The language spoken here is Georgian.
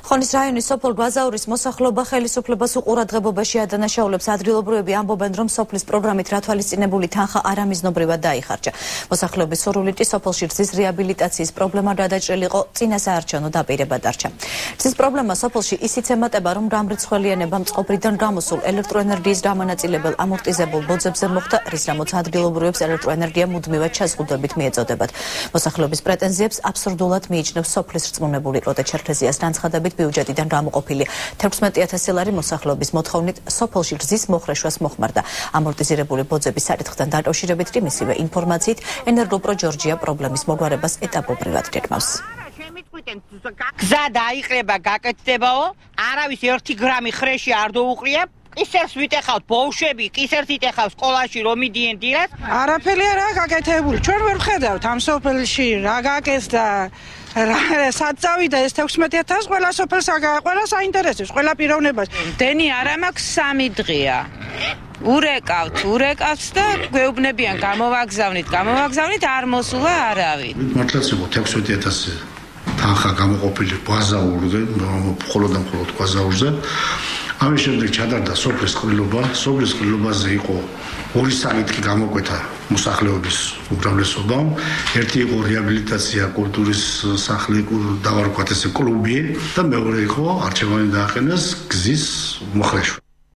ხონის რაიონის სოფელ გვაზაურის მოსახლეობა ხელისუფლებას უყურადღებობაში ადანაშაულებს. ადგილობრივები ამბობენ, რომ სოფლის პროგრამით რათვალისწინებული თანხა არამიზნობრივად დაიხარჯა. მოსახლეობის სურვილით სოფელში რძის რეაბილიტაციის პრობლემა გადაჭრილი იყო, წინა საარჩევნო დაპირება დარჩა. რძის პრობლემა სოფელში ისიც ემატება, რომ გამრიცხველიანება მწყობრიდან გამოსულ ელექტროენერგიის გამონაწილებელ ამორტიზებულ ბოძებზე მოხდა, რის გამოც ადგილობრივებს ელექტროენერგია მუდმივად შეზღუდვებით მიეწოდებათ. მოსახლეობის პრეტენზიებს აბსურდულად მიიჩნევს სოფლის რწმუნებული როდე ჩერქეზიას განცხადებით ბიუჯეტიდან გამოყოფილი 16,000 ლარი მოსახლეობის მოთხოვნით სოფელში რძის მოხრეშვას მოხმარდა. ამორტიზირებული ბოძების საკითხთან დაკავშირებით კი მისივე ინფორმაციით ენერგოპრო ჯორჯია პრობლემის მოგვარებას ეტაპობრივად გეგმავს. გზა დაიყრება, გაკეთდებაო, არავის 1 გრამი ხრეში არ დაუყრია. ისერს ვიტეხავთ ბოუშები, ისერს იტეხავთ სკოლაში რომ მიდიან დილას. არაფერი არა გაკეთებული. ჩვენ ვერ ვხედავთ ამ სოფელში რა გაკეთდა. სად წავიდა ეს 16,000 ყველა სოფელს ყველა საინტერესებს, ყველა პიროვნებას. დენი არა მაქვს 3 დღეა. ურეკავთ და გვეუბნებიან გამოვაგზავნით, არ მოსულა არავინ. მართლაც იყო 16,000 თანხა გამოყოფილი გვაზაურზე, მხოლოდ გვაზაურზე. ამის შემდეგ ჩადარდა სოფლის ყრილობა, სოფლის ყრილობაზე იყო 2 საკითხი გამოკვეთა მოსახლეობის უმრავლესობამ. ერთი იყო რეაბილიტაცია, კულტურის სახლი, დავარქვათ ესე კლუბი და მეორე იყო არჩევანი დააყენეს გზის მოხრეშვა.